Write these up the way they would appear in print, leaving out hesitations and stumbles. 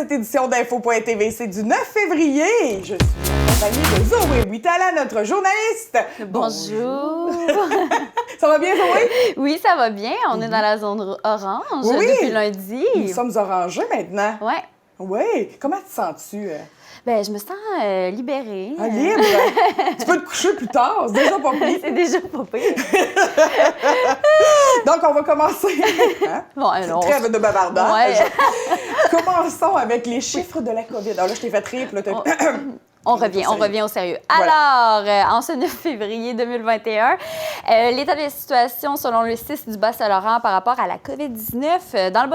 cette édition d'Info.tvc du 9 février. Je suis accompagnée de Zoé Huitala, notre journaliste. Bonjour. Ça va bien, Zoé? Oui, ça va bien. On est dans la zone orange depuis lundi. Nous sommes orangés maintenant. Oui. Oui. Comment te sens-tu? Ben, je me sens libérée. Ah, libre? Tu peux te coucher plus tard, c'est déjà pas pire. C'est déjà pas pire. Donc, on va commencer. Hein? Bon, alors, Trêve de bavardage. Ouais. Commençons avec les chiffres de la COVID. Alors là, je t'ai fait rire, puis là, On revient au sérieux. Voilà. Alors, en ce 9 février 2021, l'état de la situation selon le CIS du Bas-Saint-Laurent par rapport à la COVID-19. Dans le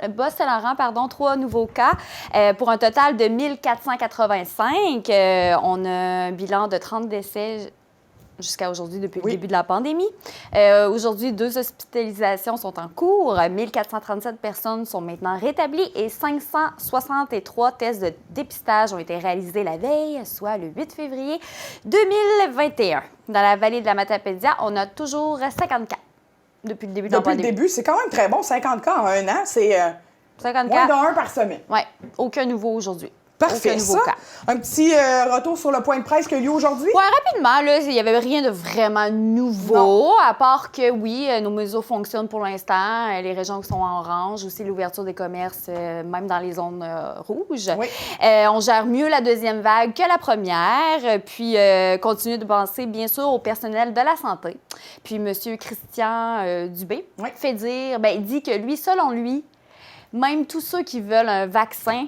Bas-Saint-Laurent, 3 nouveaux cas pour un total de 1485. On a un bilan de 30 décès jusqu'à aujourd'hui, depuis le début de la pandémie. Aujourd'hui, 2 hospitalisations sont en cours. 1437 personnes sont maintenant rétablies et 563 tests de dépistage ont été réalisés la veille, soit le 8 février 2021. Dans la vallée de la Matapédia, on a toujours 50 cas depuis le début de la pandémie. Depuis le début, c'est quand même très bon. 50 cas en un an, c'est 50 moins cas. d'un par semaine. Oui, aucun nouveau aujourd'hui. Parfait, aucun nouveau cas. Un petit retour sur le point de presse qui a eu lieu aujourd'hui? Oui, rapidement, là, il n'y avait rien de vraiment nouveau, à part que, oui, nos mesures fonctionnent pour l'instant. Les régions qui sont en orange, aussi l'ouverture des commerces, même dans les zones rouges. Oui. On gère mieux la deuxième vague que la première, puis continue de penser, bien sûr, au personnel de la santé. Puis M. Christian Dubé dit que lui, selon lui, même tous ceux qui veulent un vaccin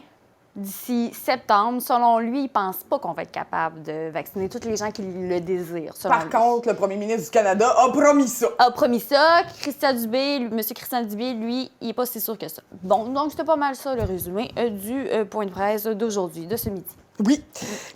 d'ici septembre, selon lui, il ne pense pas qu'on va être capable de vacciner toutes les gens qui le désirent. Par contre, le premier ministre du Canada a promis ça. A promis ça. M. Christian Dubé, lui, il n'est pas si sûr que ça. Bon, donc c'était pas mal ça, le résumé du point de presse d'aujourd'hui, de ce midi. Oui.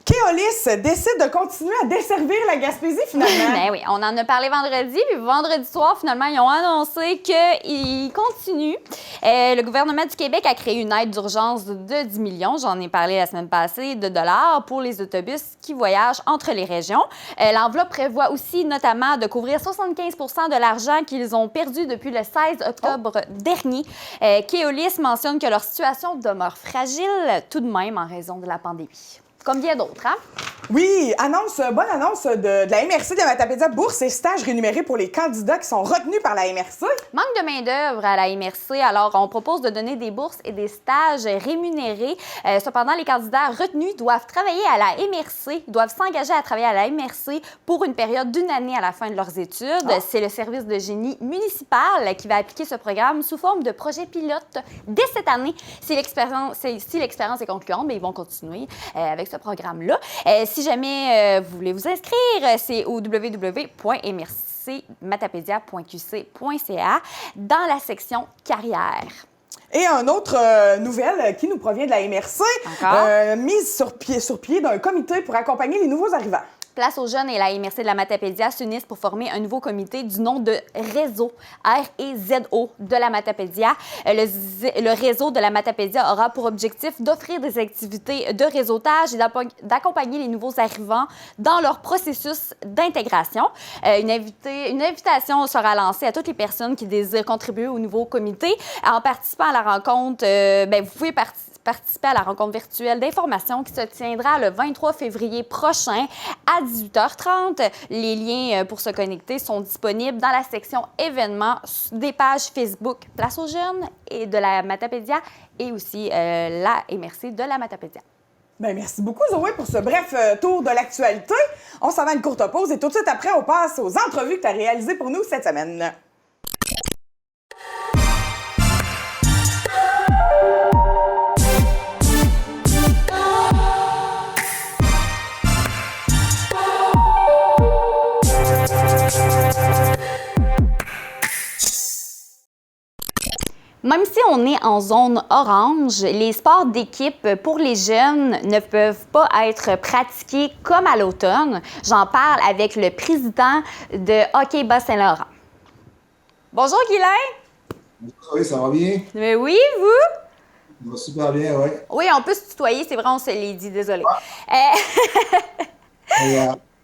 Keolis décide de continuer à desservir la Gaspésie, finalement. Ben oui, on en a parlé vendredi, puis vendredi soir, finalement, ils ont annoncé qu'ils continuent. Le gouvernement du Québec a créé une aide d'urgence de 10 millions, j'en ai parlé la semaine passée, de dollars pour les autobus qui voyagent entre les régions. L'enveloppe prévoit aussi, notamment, de couvrir 75 de l'argent qu'ils ont perdu depuis le 16 octobre dernier. Keolis mentionne que leur situation demeure fragile, tout de même, en raison de la pandémie. Comme bien d'autres, hein? Oui, bonne annonce de la MRC de Matapédia, bourse et stages rémunérés pour les candidats qui sont retenus par la MRC. Manque de main-d'œuvre à la MRC, alors on propose de donner des bourses et des stages rémunérés. Cependant, les candidats retenus doivent travailler à la MRC, doivent s'engager à travailler à la MRC pour une période d'1 année à la fin de leurs études. C'est le service de génie municipal qui va appliquer ce programme sous forme de projet pilote dès cette année. Si l'expérience est concluante, bien, ils vont continuer avec ce programme-là. Si jamais vous voulez vous inscrire, c'est au www.mrcmatapédia.qc.ca dans la section carrière. Et une autre nouvelle qui nous provient de la MRC, mise sur pied d'un comité pour accompagner les nouveaux arrivants. Place aux jeunes et la MRC de la Matapédia s'unissent pour former un nouveau comité du nom de Réseau, R-E-Z-O, de la Matapédia. Le réseau de la Matapédia aura pour objectif d'offrir des activités de réseautage et d'accompagner les nouveaux arrivants dans leur processus d'intégration. Une invitation sera lancée à toutes les personnes qui désirent contribuer au nouveau comité. En participant à la rencontre, vous pouvez participer à la rencontre virtuelle d'information qui se tiendra le 23 février prochain à 18h30. Les liens pour se connecter sont disponibles dans la section événements des pages Facebook Place aux jeunes et de la Matapédia et aussi la MRC de la Matapédia. Bien, merci beaucoup, Zoé, pour ce bref tour de l'actualité. On s'en va à une courte pause et tout de suite après, on passe aux entrevues que tu as réalisées pour nous cette semaine. Même si on est en zone orange, les sports d'équipe pour les jeunes ne peuvent pas être pratiqués comme à l'automne. J'en parle avec le président de Hockey Bas-Saint-Laurent. Bonjour, Guylain! Oui, ça va bien? Mais oui, vous? Ça va super bien, oui. Oui, on peut se tutoyer, c'est vrai, on se l'est dit, désolé.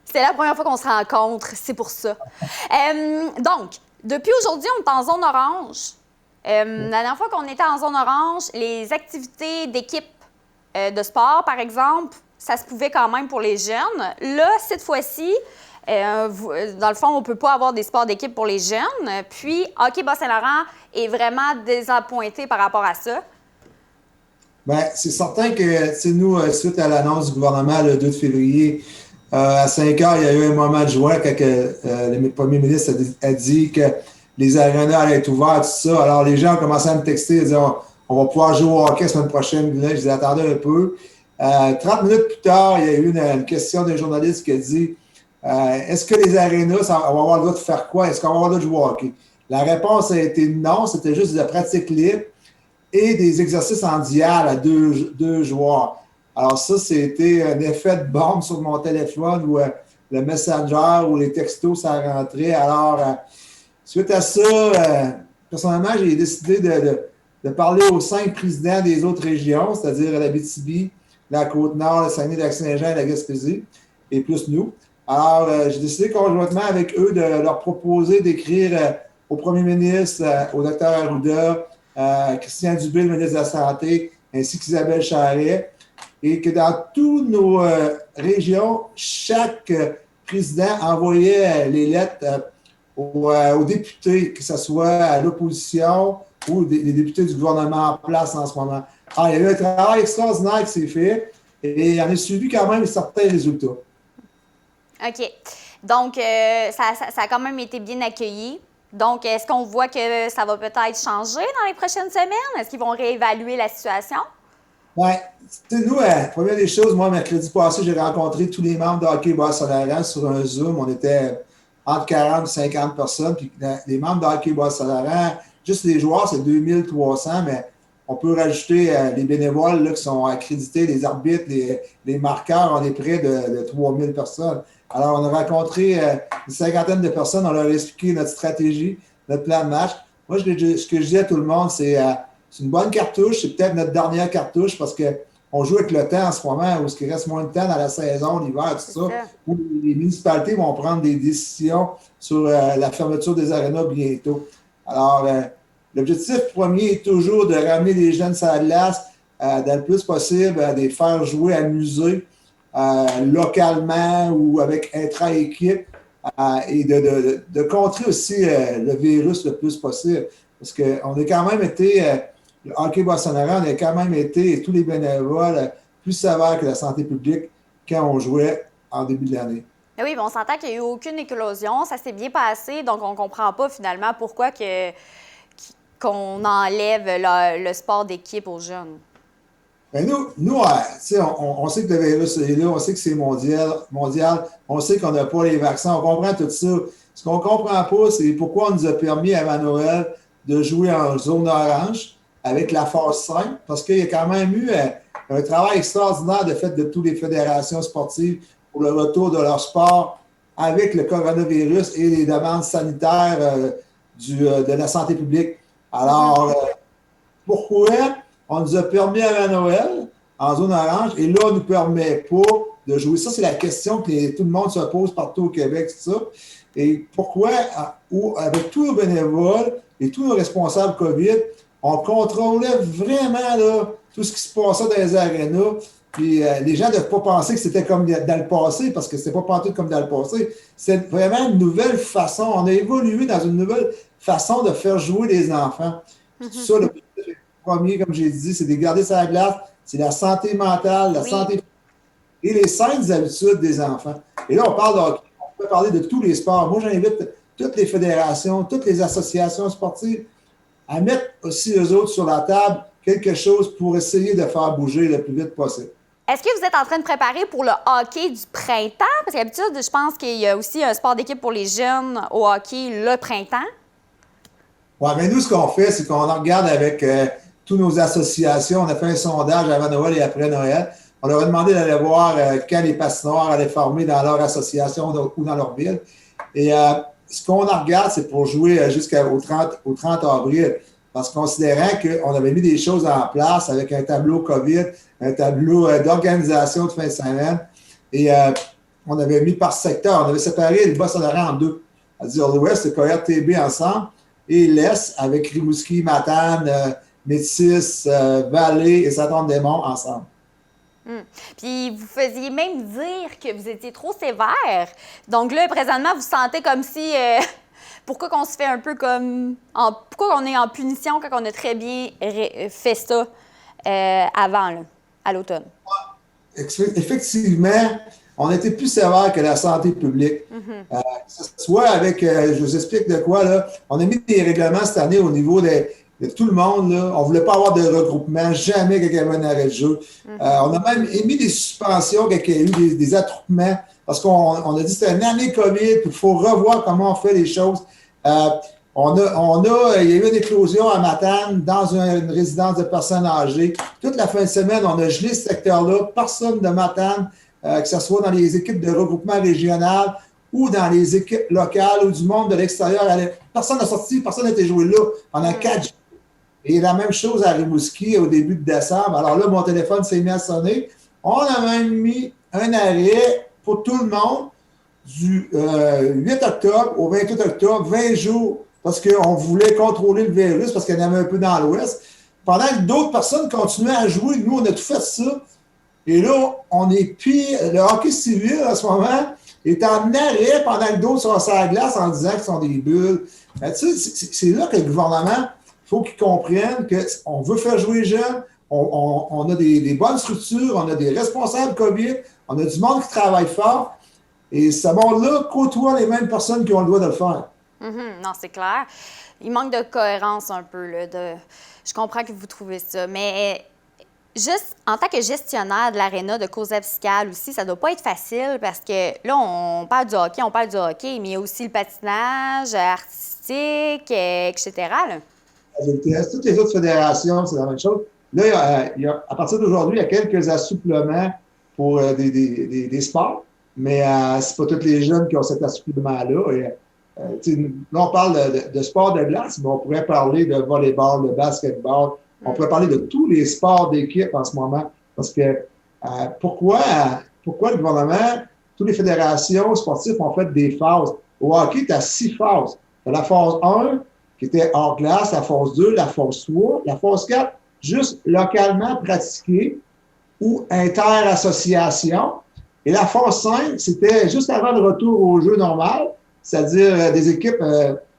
C'est la première fois qu'on se rencontre, c'est pour ça. Donc, depuis aujourd'hui, on est en zone orange. La dernière fois qu'on était en zone orange, les activités d'équipe de sport, par exemple, ça se pouvait quand même pour les jeunes. Là, cette fois-ci, dans le fond, on ne peut pas avoir des sports d'équipe pour les jeunes. Puis, Hockey Bas-Saint-Laurent est vraiment désappointé par rapport à ça. Bien, c'est certain que, nous, suite à l'annonce du gouvernement le 2 février, à 5 heures, il y a eu un moment de joie quand le premier ministre a dit que les arénas allaient être ouverts, tout ça. Alors, les gens ont commencé à me texter et dire on va pouvoir jouer au hockey la semaine prochaine. Je disais attendez un peu. 30 minutes plus tard, il y a eu une question d'un journaliste qui a dit est-ce que les arénas, on va avoir le droit de faire quoi? Est-ce qu'on va avoir le droit de jouer au hockey? La réponse a été non, c'était juste de la pratique libre et des exercices en dial à deux joueurs. Alors ça, c'était un effet de bombe sur mon téléphone où le Messenger ou les textos, ça rentrait. Alors, suite à ça, personnellement, j'ai décidé de parler aux 5 présidents des autres régions, c'est-à-dire l'Abitibi, la Côte-Nord, le Saguenay-Lac-Saint-Jean et la Gaspésie, et plus nous. Alors, j'ai décidé conjointement avec eux de leur proposer d'écrire au premier ministre, au docteur Arruda, Christian Dubé, le ministre de la Santé, ainsi qu'Isabelle Charret, et que dans toutes nos régions, chaque président envoyait les lettres aux députés, que ce soit à l'opposition ou les députés du gouvernement en place en ce moment. Alors, il y a eu un travail extraordinaire qui s'est fait et il y en a suivi quand même certains résultats. OK. Donc, ça a quand même été bien accueilli. Donc, est-ce qu'on voit que ça va peut-être changer dans les prochaines semaines? Est-ce qu'ils vont réévaluer la situation? Oui. Nous, première des choses, moi, mercredi passé, j'ai rencontré tous les membres de Hockey Bas-Saint-Laurent sur un Zoom. On était entre 40 et 50 personnes. Puis les membres de Hockey Bas-Saint-Laurent, juste les joueurs, c'est 2300, mais on peut rajouter les bénévoles là, qui sont accrédités, les arbitres, les marqueurs. On est près de 3000 personnes. Alors, on a rencontré une cinquantaine de personnes. On leur a expliqué notre stratégie, notre plan de match. Moi, ce que je dis à tout le monde, c'est une bonne cartouche. C'est peut-être notre dernière cartouche parce qu'on joue avec le temps en ce moment où il reste moins de temps dans la saison, l'hiver, tout ça, où les municipalités vont prendre des décisions sur la fermeture des arénas bientôt. Alors, l'objectif premier est toujours de ramener les jeunes sur la glace dans le plus possible, de les faire jouer, amuser localement ou avec intra-équipe et de contrer aussi le virus le plus possible. Parce qu'on a quand même été, le Hockey Bas-Saint-Laurent, on a quand même été, et tous les bénévoles, plus sévères que la santé publique quand on jouait en début de l'année. Oui, mais on s'entend qu'il n'y a eu aucune éclosion, ça s'est bien passé, donc on ne comprend pas finalement pourquoi qu'on enlève le sport d'équipe aux jeunes. Bien, nous on sait que le virus est là, on sait que c'est mondial, on sait qu'on n'a pas les vaccins, on comprend tout ça. Ce qu'on ne comprend pas, c'est pourquoi on nous a permis avant Noël de jouer en zone orange avec la phase 5, parce qu'il y a quand même eu un travail extraordinaire de fait de toutes les fédérations sportives pour le retour de leur sport avec le coronavirus et les demandes sanitaires de la santé publique. Alors, pourquoi on nous a permis avant Noël en zone orange et là, on ne nous permet pas de jouer? Ça, c'est la question que tout le monde se pose partout au Québec, tout ça. Et pourquoi, avec tous nos bénévoles et tous nos responsables COVID, on contrôlait vraiment là, tout ce qui se passait dans les arénas. Puis les gens ne doivent pas penser que c'était comme dans le passé, parce que c'était pas partout comme dans le passé. C'est vraiment une nouvelle façon. On a évolué dans une nouvelle façon de faire jouer les enfants. Tout ça, le premier, comme j'ai dit, c'est de garder sa glace, c'est la santé mentale, la santé et les saines habitudes des enfants. Et là, on peut parler de tous les sports. Moi, j'invite toutes les fédérations, toutes les associations sportives à mettre aussi eux autres sur la table quelque chose pour essayer de faire bouger le plus vite possible. Est-ce que vous êtes en train de préparer pour le hockey du printemps? Parce qu'habitude, je pense qu'il y a aussi un sport d'équipe pour les jeunes au hockey le printemps. Oui, mais nous, ce qu'on fait, c'est qu'on regarde avec toutes nos associations. On a fait un sondage avant Noël et après Noël. On leur a demandé d'aller voir quand les patinoires allaient former dans leur association ou dans leur ville. Et ce qu'on regarde, c'est pour jouer jusqu'au 30 avril. Parce que considérant qu'on avait mis des choses en place avec un tableau COVID, un tableau d'organisation de fin de semaine, et on avait mis par secteur, on avait séparé le Bas-Saint-Laurent en deux. C'est-à-dire l'Ouest, c'est Coyote-TB ensemble, et l'Est avec Rimouski, Matane, Métis, Vallée et Saint-Anne-des-Monts ensemble. Puis vous faisiez même dire que vous étiez trop sévère. Donc là, présentement, vous sentez comme si... pourquoi qu'on se fait un peu comme... pourquoi on est en punition quand on a très bien fait ça avant, là, à l'automne? Effectivement, on était plus sévère que la santé publique. Soit avec, je vous explique de quoi, là, on a mis des règlements cette année au niveau de tout le monde. Là. On ne voulait pas avoir de regroupement, jamais qu'il y avait un arrêt de jeu. On a même émis des suspensions quand il y a eu des attroupements, parce qu'on a dit que c'était une année COVID, puis il faut revoir comment on fait les choses. Il y a eu une éclosion à Matane dans une résidence de personnes âgées. Toute la fin de semaine, on a gelé ce secteur-là. Personne de Matane, que ce soit dans les équipes de regroupement régional ou dans les équipes locales ou du monde de l'extérieur. Personne n'a sorti, personne n'a été joué là pendant 4 jours. Et la même chose à Rimouski au début de décembre. Alors là, mon téléphone s'est mis à sonner. On a même mis un arrêt pour tout le monde du 8 octobre au 28 octobre, 20 jours, parce qu'on voulait contrôler le virus, parce qu'il y en avait un peu dans l'Ouest. Pendant que d'autres personnes continuaient à jouer, nous, on a tout fait ça. Et là, on est pire. Le hockey civil, à ce moment, est en arrêt pendant que d'autres sont sur la glace en disant qu'ils sont des bulles. Ben, tu sais, c'est là que le gouvernement, il faut qu'ils comprennent qu'on veut faire jouer les jeunes, on a des bonnes structures, on a des responsables COVID, on a du monde qui travaille fort. Et ce monde-là côtoie les mêmes personnes qui ont le droit de le faire. Non, c'est clair. Il manque de cohérence un peu. Là, je comprends que vous trouvez ça. Mais juste en tant que gestionnaire de l'aréna de Courseulles-Piscale aussi, ça ne doit pas être facile parce que là, on parle du hockey, mais il y a aussi le patinage artistique, etc. Là. Toutes les autres fédérations, c'est la même chose. Là, à partir d'aujourd'hui, il y a quelques assouplements pour des sports. Mais c'est pas tous les jeunes qui ont cet assouplement-là. Là, on parle de sport de glace, mais on pourrait parler de volleyball, de basketball. On pourrait parler de tous les sports d'équipe en ce moment. Parce que pourquoi le gouvernement, toutes les fédérations sportives ont fait des phases? Au hockey, tu as 6 phases. Tu as la phase 1, qui était hors glace, la phase 2, la phase 3, la phase 4, juste localement pratiquée ou inter-association. Et la phase 5, c'était juste avant le retour au jeu normal, c'est-à-dire des équipes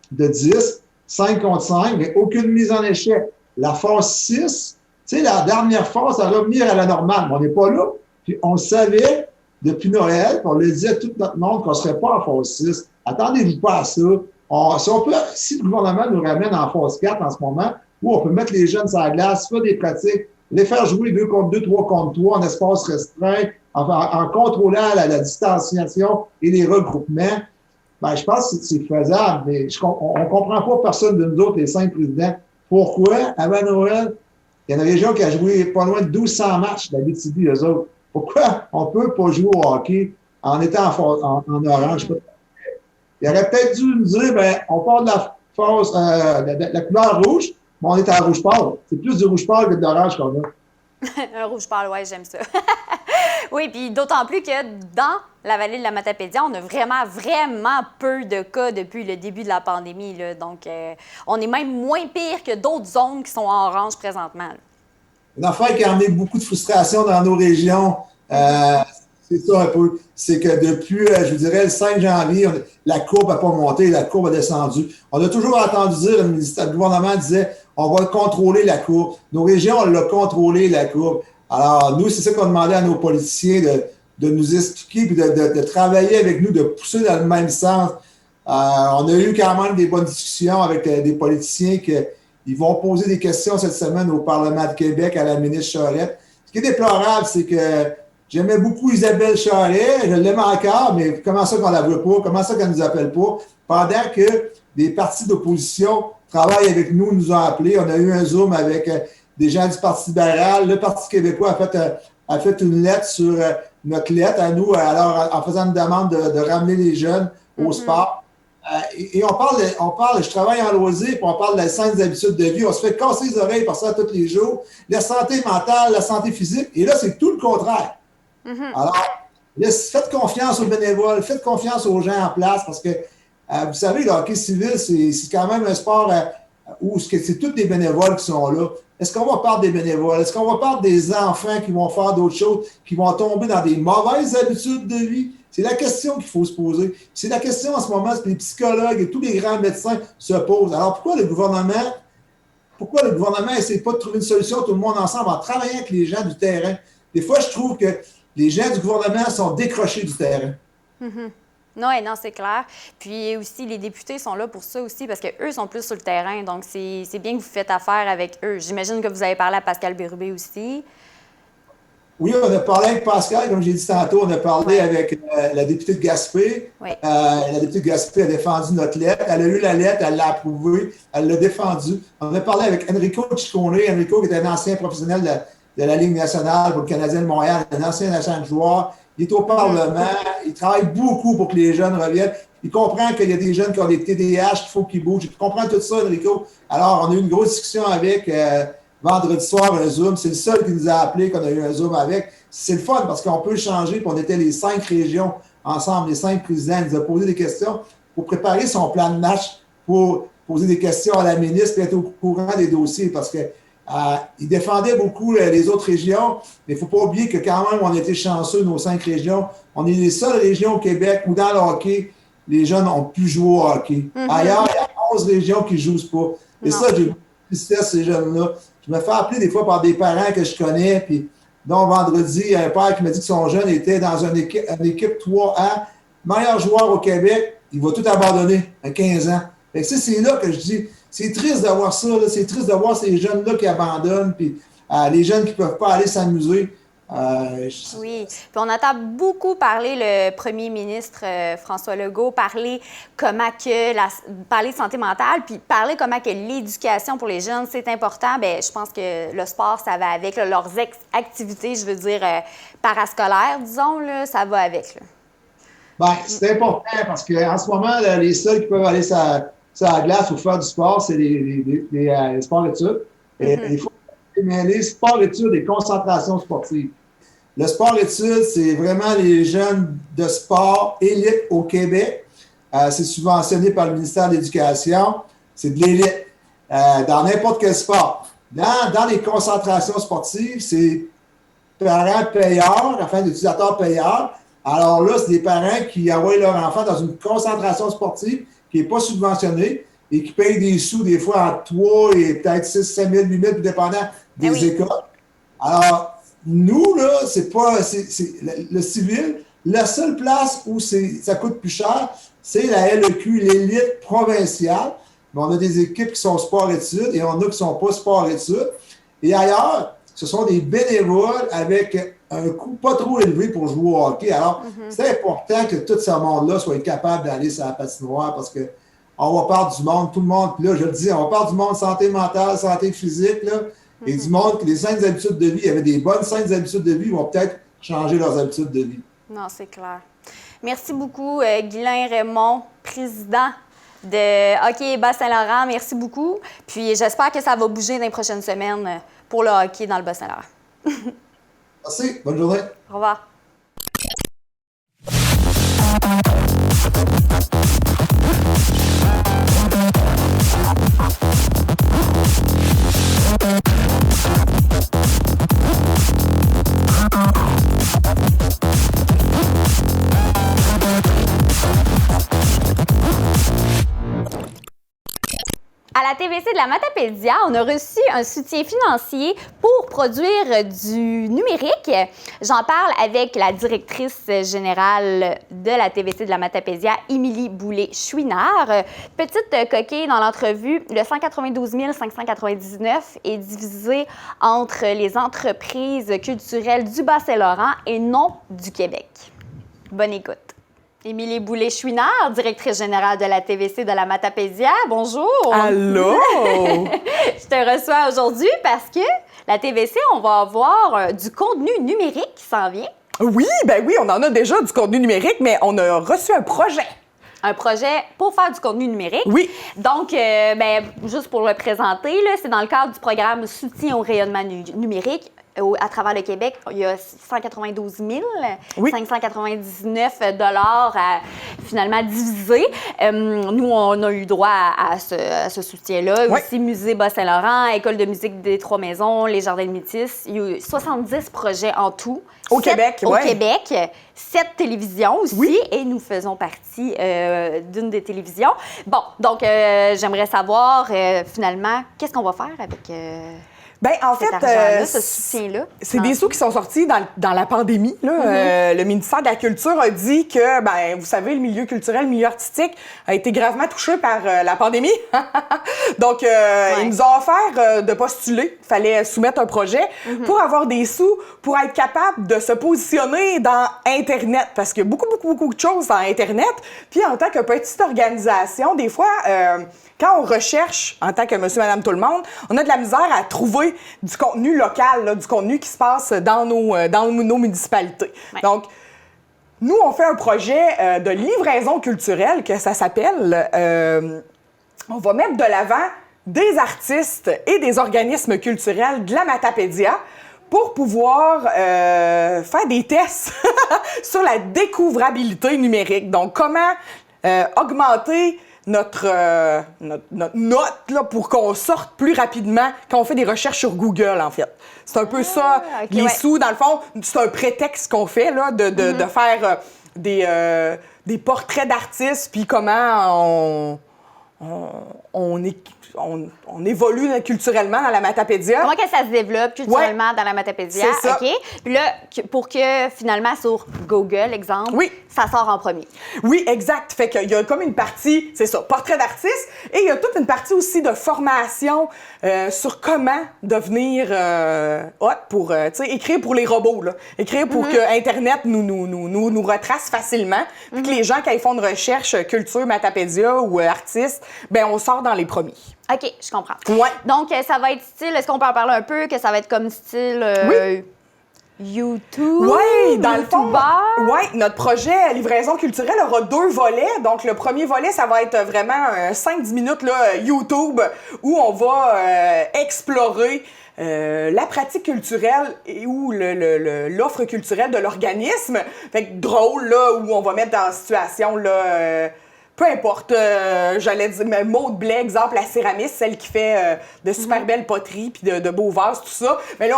de 10, 5 contre 5, mais aucune mise en échec. La phase 6, tu sais, la dernière phase, ça va revenir à la normale. Mais on n'est pas là. Puis on savait depuis Noël, puis on le disait à tout notre monde qu'on ne serait pas en phase 6. Attendez-vous pas à ça. Si le gouvernement nous ramène en phase 4 en ce moment, où on peut mettre les jeunes sur la glace, faire des pratiques, les faire jouer 2 contre 2, 3 contre 3 en espace restreint, en contrôlant la distanciation et les regroupements, ben, je pense que c'est faisable. Mais on ne comprend pas personne de nous autres, les 5 présidents. Pourquoi, avant Noël, il y a une région qui a joué pas loin de 1200 matchs d'Abitibi, eux autres. Pourquoi on ne peut pas jouer au hockey en étant en orange? Il aurait peut-être dû nous dire, ben, on part de la phase, la couleur rouge, mais on est en rouge pâle. C'est plus du rouge pâle que de l'orange qu'on a. Un rouge pâle, oui, j'aime ça. Oui, puis d'autant plus que dans la vallée de la Matapédia, on a vraiment peu de cas depuis le début de la pandémie. Là. Donc, on est même moins pire que d'autres zones qui sont en orange présentement. Là. Une affaire qui a amené beaucoup de frustration dans nos régions, c'est ça un peu. C'est que depuis, je vous dirais, le 5 janvier, la courbe n'a pas monté, la courbe a descendu. On a toujours entendu dire, le gouvernement disait, on va contrôler la courbe. Nos régions, on l'a contrôlé, la courbe. Alors, nous, c'est ça qu'on demandait à nos politiciens de nous expliquer puis de travailler avec nous, de pousser dans le même sens. On a eu quand même des bonnes discussions avec des politiciens qui vont poser des questions cette semaine au Parlement de Québec à la ministre Charette. Ce qui est déplorable, c'est que j'aimais beaucoup Isabelle Charret, je l'aime encore, mais comment ça qu'on la veut pas? Comment ça qu'elle nous appelle pas? Pendant que des partis d'opposition travaillent avec nous, nous ont appelés. On a eu un Zoom avec des gens du Parti libéral. Le Parti québécois a fait une lettre sur notre lettre à nous, alors en faisant une demande de ramener les jeunes au sport. Et on parle, je travaille en loisir, puis on parle de saines habitudes de vie. On se fait casser les oreilles par ça tous les jours. La santé mentale, la santé physique. Et là, c'est tout le contraire. Alors, faites confiance aux bénévoles, faites confiance aux gens en place, parce que, vous savez, le hockey civil, c'est quand même un sport où c'est tous des bénévoles qui sont là. Est-ce qu'on va perdre des bénévoles? Est-ce qu'on va perdre des enfants qui vont faire d'autres choses, qui vont tomber dans des mauvaises habitudes de vie? C'est la question qu'il faut se poser. C'est la question en ce moment que les psychologues et tous les grands médecins se posent. Alors, pourquoi le gouvernement n'essaie pas de trouver une solution, tout le monde ensemble, en travaillant avec les gens du terrain? Des fois, je trouve que les gens du gouvernement sont décrochés du terrain. Mm-hmm. Non, c'est clair. Puis aussi, les députés sont là pour ça aussi, parce qu'eux sont plus sur le terrain. Donc, c'est bien que vous faites affaire avec eux. J'imagine que vous avez parlé à Pascal Bérubé aussi. Oui, on a parlé avec Pascal, comme j'ai dit tantôt, on a parlé avec la députée de Gaspé. Oui. La députée de Gaspé a défendu notre lettre. Elle a lu la lettre, elle l'a approuvée, elle l'a défendue. On a parlé avec Enrico Ciccone. Enrico, qui est un ancien professionnel de la Ligue nationale pour le Canadien de Montréal, un ancien agent de joueur. Il est au Parlement, il travaille beaucoup pour que les jeunes reviennent. Il comprend qu'il y a des jeunes qui ont des TDAH, qu'il faut qu'ils bougent. Il comprend tout ça, Enrico. Alors, on a eu une grosse discussion avec vendredi soir, un Zoom. C'est le seul qui nous a appelé qu'on a eu un Zoom avec. C'est le fun parce qu'on peut le changer. Puis on était les 5 régions ensemble, les 5 présidents. Il nous a posé des questions pour préparer son plan de match, pour poser des questions à la ministre et être au courant des dossiers parce que il défendait beaucoup les autres régions, mais il ne faut pas oublier que quand même, on a été chanceux, nos 5 régions. On est les seules régions au Québec où dans le hockey, les jeunes ont pu jouer au hockey. Mm-hmm. Ailleurs, il y a 11 régions qui ne jouent pas. Et non. Ça, j'ai beaucoup de tristesse, ces jeunes-là. Je me fais appeler des fois par des parents que je connais, puis dont vendredi, il y a un père qui m'a dit que son jeune était dans une équipe 3A, meilleur joueur au Québec, il va tout abandonner à 15 ans. Fait que c'est là que je dis, c'est triste de voir ça, là, c'est triste de voir ces jeunes-là qui abandonnent, puis les jeunes qui ne peuvent pas aller s'amuser. Oui, puis on entend beaucoup parler le premier ministre François Legault, parler parler de santé mentale, puis parler comment que l'éducation pour les jeunes, c'est important. Bien, je pense que le sport, ça va avec. Là, leurs activités, je veux dire, parascolaires, disons, là, ça va avec. Là. Bien, c'est important parce qu'en ce moment, là, les seuls qui peuvent aller sur la glace ou faire du sport, c'est les sports-études. Et il faut mêler sport-études et concentration sportive. Le sport-études, c'est vraiment les jeunes de sport élite au Québec. C'est subventionné par le ministère de l'Éducation. C'est de l'élite dans n'importe quel sport. Dans les concentrations sportives, c'est parents payeurs, enfin, d'utilisateurs payeurs. Alors là, c'est des parents qui envoient leur enfant dans une concentration sportive qui n'est pas subventionnée et qui payent des sous, des fois, entre 3 et peut-être 6, 5 000, 8 000, tout dépendant des écoles. Alors, nous, là, c'est le civil. La seule place où ça coûte plus cher, c'est la LEQ, l'élite provinciale. Mais on a des équipes qui sont sport-études et on a qui ne sont pas sport-études. Et ailleurs, ce sont des bénévoles avec un coût pas trop élevé pour jouer au hockey. Alors, c'est important que tout ce monde-là soit capable d'aller sur la patinoire parce que on va perdre du monde, tout le monde. Puis là, je le dis, on va perdre du monde santé mentale, santé physique, là, et du monde que les saines habitudes de vie, il y avait des bonnes saines habitudes de vie, vont peut-être changer leurs habitudes de vie. Non, c'est clair. Merci beaucoup, Guylain Raymond, président de Hockey Bas-Saint-Laurent. Merci beaucoup. Puis j'espère que ça va bouger dans les prochaines semaines pour le hockey dans le Bas-Saint-Laurent. Merci. Bonne journée. Au revoir. À la TVC de la Matapédia, on a reçu un soutien financier pour produire du numérique. J'en parle avec la directrice générale de la TVC de la Matapédia, Émilie Boulay-Chouinard. Petite coquille dans l'entrevue, le 192 599 est divisé entre les entreprises culturelles du Bas-Saint-Laurent et non du Québec. Bonne écoute. Émilie Boulay-Chouinard, directrice générale de la TVC de la Matapédia. Bonjour! Allô! Je te reçois aujourd'hui parce que la TVC, on va avoir du contenu numérique qui s'en vient. Oui, on en a déjà du contenu numérique, mais on a reçu un projet. Un projet pour faire du contenu numérique. Oui. Donc, juste pour le présenter, là, c'est dans le cadre du programme Soutien au rayonnement numérique. à travers le Québec, il y a 192 599 finalement divisés. Nous, on a eu droit à ce soutien-là. Oui. Aussi, Musée Bas-Saint-Laurent, École de musique des Trois-Maisons, les Jardins de Métis. Il y a eu 70 projets en tout. Au Québec, Au ouais. Québec. 7 télévisions aussi. Oui. Et nous faisons partie d'une des télévisions. Bon, donc, j'aimerais savoir, finalement, qu'est-ce qu'on va faire avec... Ben, en cet fait, argent-là, ce soutien-là. c'est des sous qui sont sortis dans la pandémie. Là. Le ministère de la Culture a dit que, ben, vous savez, le milieu culturel, le milieu artistique a été gravement touché par la pandémie. Donc, ils nous ont offert de postuler. Il fallait soumettre un projet pour avoir des sous, pour être capable de se positionner dans Internet. Parce qu'il y a beaucoup de choses dans Internet. Puis, en tant que petite organisation, des fois... quand on recherche, en tant que monsieur, madame, tout le monde, on a de la misère à trouver du contenu local, là, du contenu qui se passe dans nos municipalités. Ouais. Donc, nous, on fait un projet de livraison culturelle, que ça s'appelle. On va mettre de l'avant des artistes et des organismes culturels de la Matapédia pour pouvoir faire des tests sur la découvrabilité numérique. Donc, comment augmenter notre note là, pour qu'on sorte plus rapidement quand on fait des recherches sur Google, en fait. C'est un peu ça, OK, les ouais. sous, dans le fond, c'est un prétexte qu'on fait là, de faire des portraits d'artistes, puis comment on évolue là, culturellement dans la Matapédia. Comment que ça se développe culturellement dans la Matapédia? C'est ça. OK. Puis là, pour que finalement, sur Google, exemple, Oui. ça sort en premier. Oui, exact. Fait qu'il y a comme une partie, c'est ça, portrait d'artiste, et il y a toute une partie aussi de formation sur comment devenir hot pour, tu sais, écrire pour les robots, là. Écrire pour que Internet nous retrace facilement, puis que les gens, quand ils font une recherche culture, Matapédia ou artiste, ben on sort dans les premiers. OK, je comprends. Ouais. Donc, ça va être style, est-ce qu'on peut en parler un peu, que ça va être comme style Oui. YouTube? Oui, dans le fond, YouTuber? notre projet Livraison culturelle aura 2 volets. Donc, le premier volet, ça va être vraiment 5-10 minutes là, YouTube, où on va explorer la pratique culturelle et ou l'offre culturelle de l'organisme. Fait que drôle, là, où on va mettre dans la situation, là... peu importe, j'allais dire, mais Maude Blais, exemple, la céramiste, celle qui fait de super belles poteries puis de beaux vases, tout ça. Mais là,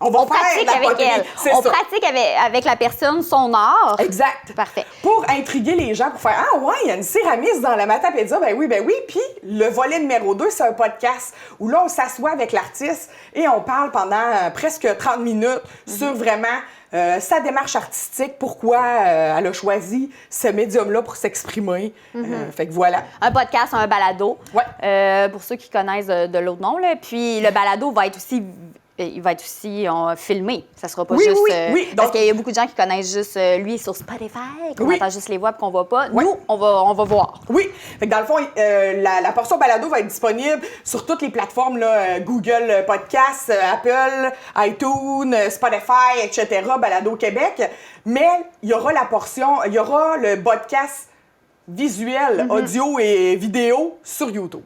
on va faire pratique la avec poterie. elle. C'est On ça. pratique avec la personne son art. Exact. Parfait. Pour intriguer les gens, pour faire « Ah ouais, il y a une céramiste dans la Matapédia. » Ben oui. Puis le volet numéro 2, c'est un podcast où là, on s'assoit avec l'artiste et on parle pendant presque 30 minutes sur vraiment sa démarche artistique, pourquoi elle a choisi ce médium-là pour s'exprimer. Fait que voilà. Un podcast, un balado. Ouais. Pour ceux qui connaissent de l'autre nom. Là. Puis le balado va être aussi... Il va être aussi filmé. Ça sera pas Oui, juste... oui. Parce Donc, qu'il y a beaucoup de gens qui connaissent juste lui sur Spotify, qu'on Oui. entend juste les voix et qu'on voit pas. Ouais. Nous, on va voir. oui. Fait que dans le fond, la portion balado va être disponible sur toutes les plateformes, là, Google Podcasts, Apple, iTunes, Spotify, etc., Balado Québec. Mais il y aura le podcast visuel, audio et vidéo sur YouTube.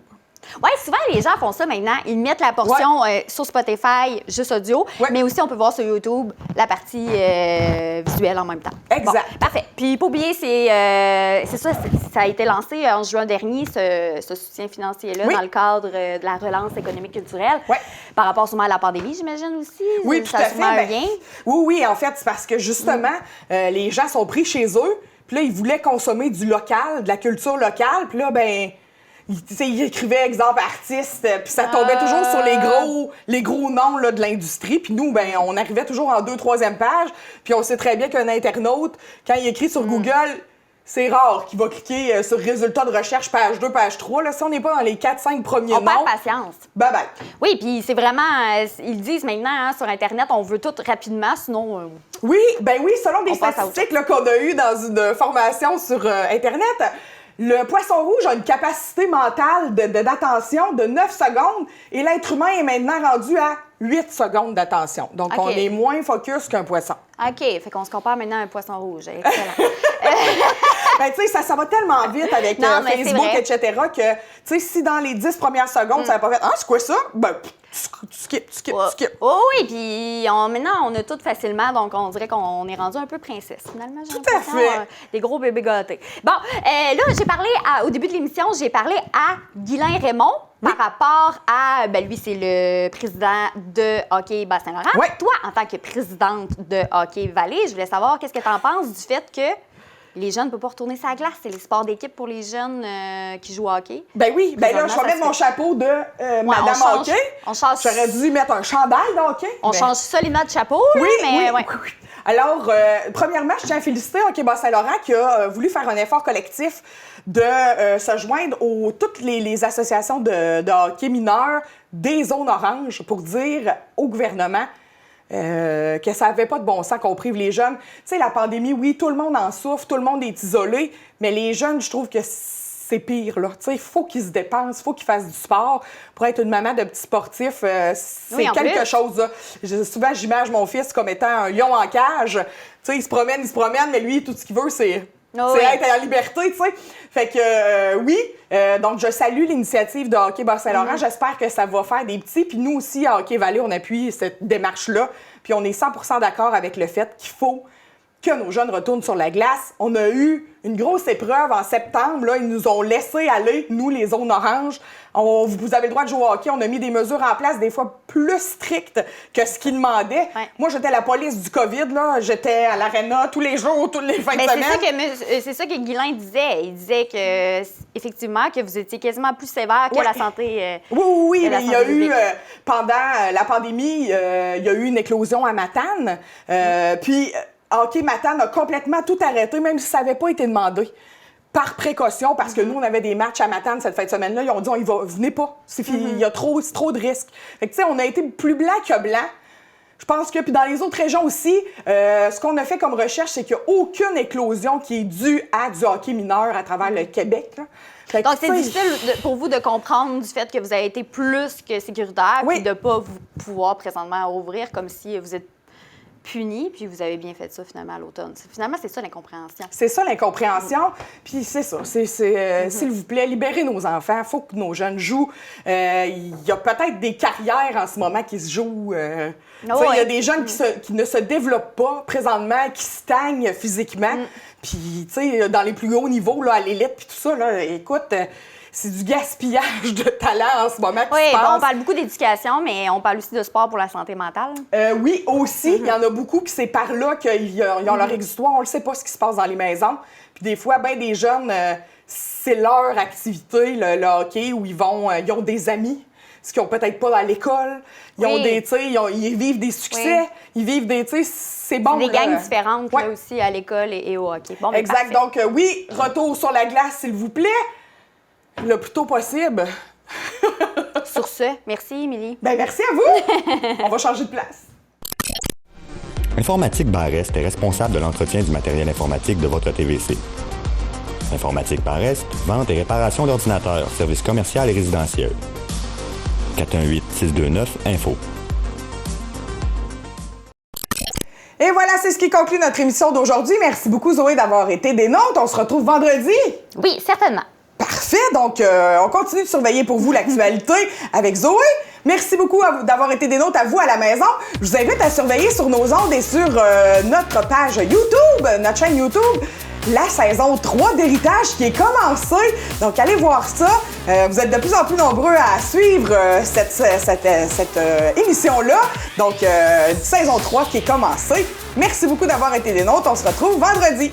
Oui, souvent, les gens font ça maintenant. Ils mettent la portion sur Spotify, juste audio, mais aussi, on peut voir sur YouTube la partie visuelle en même temps. Exact. Bon, parfait. Puis, pas oublier, c'est ça, ça a été lancé en juin dernier, ce soutien financier-là, dans le cadre de la relance économique culturelle. Ouais. Par rapport sûrement à la pandémie, j'imagine aussi. Oui, tout ça à a fait. sûrement un lien. Oui, en fait, c'est parce que justement, les gens sont pris chez eux, puis là, ils voulaient consommer du local, de la culture locale, puis là, ben... Il écrivait, exemple, artiste, puis ça tombait toujours sur les gros noms là, de l'industrie. Puis nous, ben, on arrivait toujours en 2e, 3e page. Puis on sait très bien qu'un internaute, quand il écrit sur Google, c'est rare qu'il va cliquer sur résultats de recherche, page 2, page 3. Là, si on n'est pas dans les 4-5 premiers On noms... perd patience. Bye-bye. Oui, puis c'est vraiment... ils disent maintenant, hein, sur Internet, on veut tout rapidement, sinon... Oui, selon des On passe à autre statistiques là, qu'on a eues dans une formation sur Internet... Le poisson rouge a une capacité mentale d'attention de 9 secondes et l'être humain est maintenant rendu à 8 secondes d'attention. Donc, on est moins focus qu'un poisson. OK, fait qu'on se compare maintenant à un poisson rouge. Excellent. Ben, tu sais, ça va tellement vite avec Non, mais c'est Facebook, vrai. etc., que, tu sais, si dans les 10 premières secondes, ça n'a pas fait « Ah, c'est quoi ça? » Ben, tu skips. Oh oui, puis maintenant, on a tout facilement, donc on dirait qu'on est rendu un peu princesse, finalement. J'ai Tout à l'impression, fait. Des gros bébés gâtés. Bon, là, j'ai parlé, au début de l'émission, j'ai parlé à Guylain Raymond par rapport à, lui, c'est le président de Hockey Bas-Saint-Laurent. Ouais. Toi, en tant que présidente de Hockey Vallée, je voulais savoir qu'est-ce que tu en penses du fait que les jeunes ne peuvent pas retourner sur la glace. C'est les sports d'équipe pour les jeunes qui jouent au hockey. Ben oui, ben là, je vais Présentement, mettre ça mon se chapeau de Madame Hockey. On change. J'aurais dû mettre un chandail de hockey. On mais- change solidement de chapeau, là, Oui, mais oui, ouais. oui. Alors, premièrement, je tiens à féliciter Hockey Bas-Saint-Laurent qui a voulu faire un effort collectif de se joindre aux toutes les associations de hockey mineurs des zones oranges pour dire au gouvernement que ça n'avait pas de bon sens qu'on prive les jeunes. Tu sais, la pandémie, oui, tout le monde en souffre, tout le monde est isolé, mais les jeunes, je trouve que c'est pire, là. Tu sais, il faut qu'ils se dépensent, il faut qu'ils fassent du sport. Pour être une maman de petit sportif, c'est Oui, en quelque plus. chose, là. Souvent, j'imagine mon fils comme étant un lion en cage. Tu sais, il se promène, mais lui, tout ce qu'il veut, c'est... Oh c'est oui. être en liberté, tu sais. Fait que, oui, donc je salue l'initiative de Hockey Bas-Saint-Laurent. J'espère que ça va faire des petits. Puis nous aussi, à Hockey Vallée, on appuie cette démarche-là. Puis on est 100% d'accord avec le fait qu'il faut que nos jeunes retournent sur la glace. On a eu une grosse épreuve en septembre. Là, ils nous ont laissé aller, nous, les zones oranges. Vous avez le droit de jouer au hockey. On a mis des mesures en place, des fois plus strictes que ce qu'ils demandaient. Ouais. Moi, j'étais la police du COVID. Là. J'étais à l'aréna tous les jours, toutes les fins de Mais semaine. c'est ça que Guylain disait. Il disait que, effectivement, que vous étiez quasiment plus sévère que Ouais. la santé. Oui, de la mais il y a santé eu, publique. pendant la pandémie, il y a eu une éclosion à Matane. Puis, Hockey Matane a complètement tout arrêté, même si ça n'avait pas été demandé. Par précaution, parce que nous, on avait des matchs à Matane cette fin de semaine-là. Ils ont dit, venez pas. C'est il y a trop de risques. Fait que, tu sais, on a été plus blanc que blanc. Je pense que, puis dans les autres régions aussi, ce qu'on a fait comme recherche, c'est qu'il n'y a aucune éclosion qui est due à du hockey mineur à travers le Québec. Là. Fait que, Donc, c'est tu sais, difficile pour vous de comprendre du fait que vous avez été plus que sécuritaire Oui. puis de ne pas vous pouvoir présentement ouvrir comme si vous êtes puni, puis vous avez bien fait ça finalement à l'automne. Finalement, c'est ça l'incompréhension. C'est ça l'incompréhension. Puis c'est ça. S'il vous plaît, libérez nos enfants. Il faut que nos jeunes jouent. Il y a peut-être des carrières en ce moment qui se jouent. Tu sais, il y a des jeunes qui ne se développent pas présentement, qui stagnent physiquement. Puis, tu sais, dans les plus hauts niveaux, là, à l'élite, puis tout ça, là, écoute, c'est du gaspillage de talent en ce moment qui Oui, se bon, passe. on parle beaucoup d'éducation, mais on parle aussi de sport pour la santé mentale. Oui, aussi. Il y en a beaucoup qui c'est par là qu'ils ont leur exutoire. On ne sait pas ce qui se passe dans les maisons. Puis des fois, ben des jeunes, c'est leur activité, le hockey, où ils ont des amis, ce qu'ils n'ont peut-être pas à l'école. Ils ont des, tu sais, ils vivent des succès. Oui. Ils vivent des, tu sais, c'est bon. Des là. gangs différentes Ouais. là aussi à l'école et au hockey. Bon, ben, Exact. parfait. Donc, oui, retour sur la glace, s'il vous plaît, le plus tôt possible. Sur ce, merci, Émilie. Ben merci à vous. On va changer de place. Informatique Barrest est responsable de l'entretien du matériel informatique de votre TVC. Informatique Barrest, vente et réparation d'ordinateurs, services commercial et résidentiel. 418-629-INFO. Et voilà, c'est ce qui conclut notre émission d'aujourd'hui. Merci beaucoup, Zoé, d'avoir été des nôtres. On se retrouve vendredi. Oui, certainement. Parfait. Donc, on continue de surveiller pour vous l'actualité avec Zoé. Merci beaucoup d'avoir été des nôtres à vous à la maison. Je vous invite à surveiller sur nos ondes et sur notre page YouTube, notre chaîne YouTube, la saison 3 d'Héritage qui est commencée. Donc, allez voir ça. Vous êtes de plus en plus nombreux à suivre cette émission-là. Donc, saison 3 qui est commencée. Merci beaucoup d'avoir été des nôtres. On se retrouve vendredi.